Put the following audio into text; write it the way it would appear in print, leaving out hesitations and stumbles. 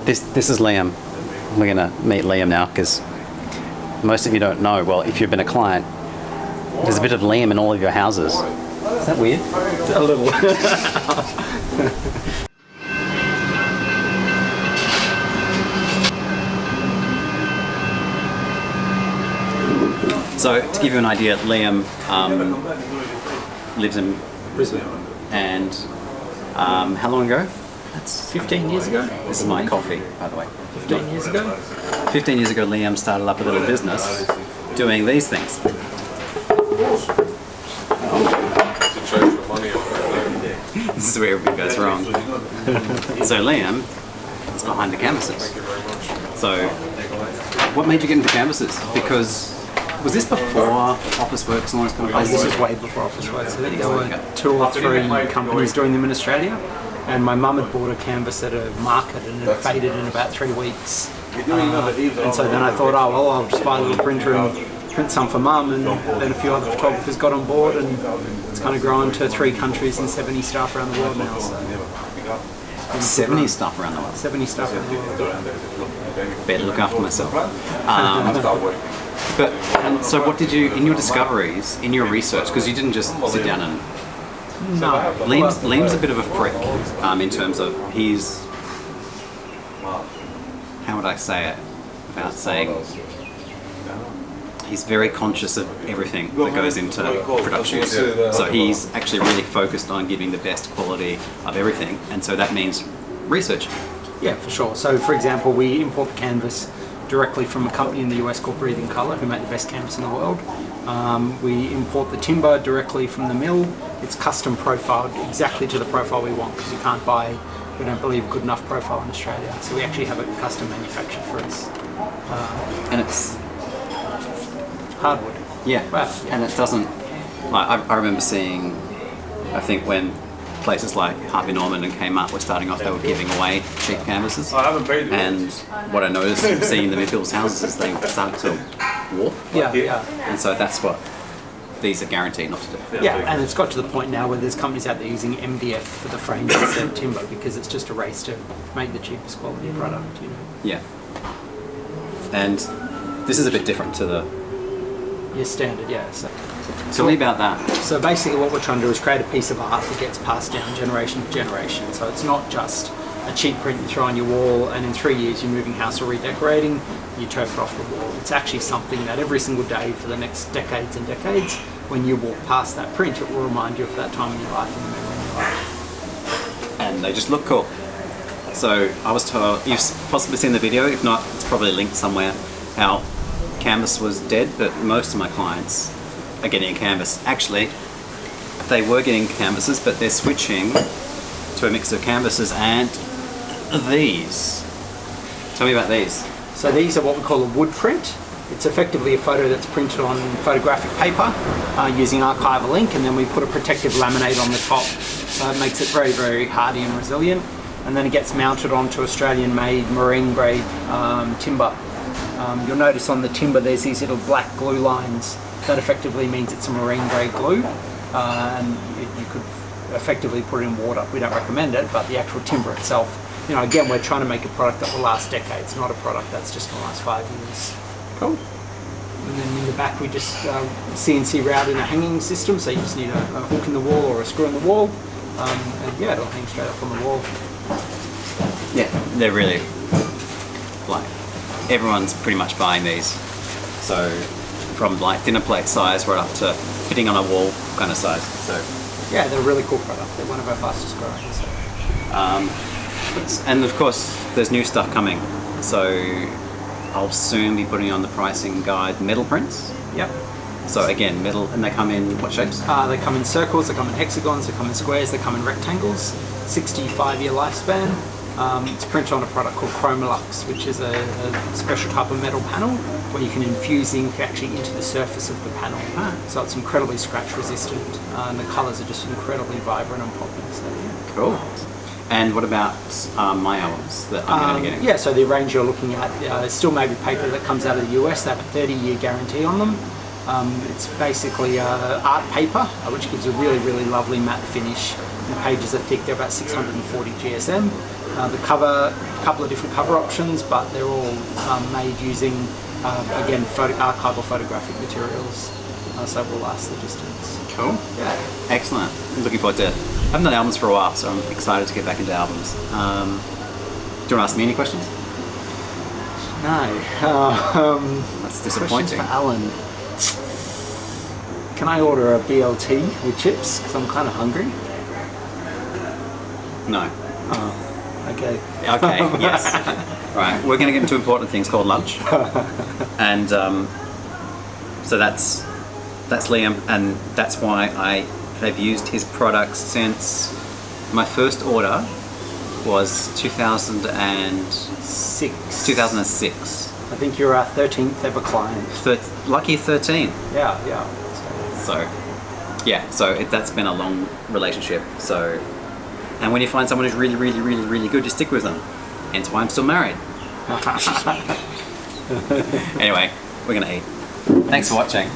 This is Liam. We're gonna meet Liam now because most of you don't know. Well, if you've been a client, there's a bit of Liam in all of your houses. Is that weird? A little. So, to give you an idea, Liam lives in Brisbane. And how long ago? That's 15 years ago. This is my coffee, by the way. 15 years ago? 15 years ago, Liam started up a little business doing these things. This is where everything goes wrong. So Liam is behind the canvases. So, what made you get into canvases? Because was this before Officeworks and all this kind of places? This is way before Officeworks. I think there were 2 or 3 companies doing them in Australia, and my mum had bought a canvas at a market and it faded in about 3 weeks. And so then I thought, oh well, I'll just buy a little printer and print some for mum, and then a few other photographers got on board, and it's kind of grown to 3 countries and 70 staff around the world now. So. 70 staff around the world? 70 staff around the world. Better look after myself. But so what did you, in your discoveries, in your research, because you didn't just sit down and... No. Liam's a bit of a prick in terms of he's... How would I say it? Without saying... He's very conscious of everything that goes into production. So he's actually really focused on giving the best quality of everything, and so that means research. Yeah, for sure. So for example, we import the canvas directly from a company in the US called Breathing Colour, who make the best canvas in the world. We import the timber directly from the mill. It's custom profiled exactly to the profile we want, because you can't buy, we don't believe, good enough profile in Australia. So we actually have it custom manufactured for us. And it's hardwood. Yeah, and it doesn't, like, I remember seeing, I think when places like Harvey Norman and came up were starting off, they were giving away cheap canvases. And what I noticed seeing them in people's houses is they started to warp. Yeah. And so that's what these are guaranteed not to do. Yeah, and it's got to the point now where there's companies out there using MDF for the frames instead of timber, because it's just a race to make the cheapest quality product, you know. Yeah. And this is a bit different to the... Your standard, yeah. So tell me about that. So basically what we're trying to do is create a piece of art that gets passed down generation to generation. So it's not just a cheap print you throw on your wall and in 3 years you're moving house or redecorating, you turf it off the wall. It's actually something that every single day for the next decades and decades, when you walk past that print, it will remind you of that time in your life and the memory in your life. And they just look cool. So I was told, you've possibly seen the video, if not, it's probably linked somewhere, how canvas was dead, but most of my clients are getting a canvas. Actually, they were getting canvases, but they're switching to a mix of canvases and these. Tell me about these. So these are what we call a wood print. It's effectively a photo that's printed on photographic paper using archival ink, and then we put a protective laminate on the top. So it makes it very, very hardy and resilient. And then it gets mounted onto Australian-made marine grade timber. You'll notice on the timber there's these little black glue lines. That effectively means it's a marine grade glue, and you could effectively put it in water. We don't recommend it, but the actual timber itself, you know, again, we're trying to make a product that will last decades, not a product that's just going to last 5 years. Cool. And then in the back we just CNC route in a hanging system, so you just need a hook in the wall or a screw in the wall, and yeah, it'll hang straight up on the wall. Yeah, they're really, like, everyone's pretty much buying these. So from like dinner plate size right up to fitting on a wall kind of size. So yeah, they're a really cool product. They're one of our fastest growing. So. And of course there's new stuff coming. So I'll soon be putting on the pricing guide metal prints. Yep. So again, metal, and they come in what shapes? They come in circles, they come in hexagons, they come in squares, they come in rectangles. 65-year lifespan. It's printed on a product called Chromolux, which is a special type of metal panel where you can infuse ink actually into the surface of the panel. So it's incredibly scratch resistant, and the colours are just incredibly vibrant and popping. So, yeah. Cool. And what about my albums that I'm going to be getting? Yeah, so the range you're looking at is still made with paper that comes out of the US. They have a 30-year guarantee on them. It's basically art paper, which gives a really, really lovely matte finish. The pages are thick, they're about 640 GSM. The cover, a couple of different cover options, but they're all made using, again, archival photographic materials, so it will last the distance. Cool. Yeah. Excellent. I'm looking forward to it. I haven't done albums for a while, so I'm excited to get back into albums. Do you want to ask me any questions? No. That's disappointing. Questions for Alan. Can I order a BLT with chips? Because I'm kind of hungry. No. Oh, okay. Okay, yes. Right, we're going to get into important things called lunch. And so that's Liam, and that's why I have used his products since my first order was 2006. 2006. I think you're our 13th ever client. Lucky 13. Yeah. So, yeah, so that's been a long relationship. So, and when you find someone who's really, really, really, really good, you stick with them. Hence why I'm still married. Anyway, we're gonna eat. Thanks for watching.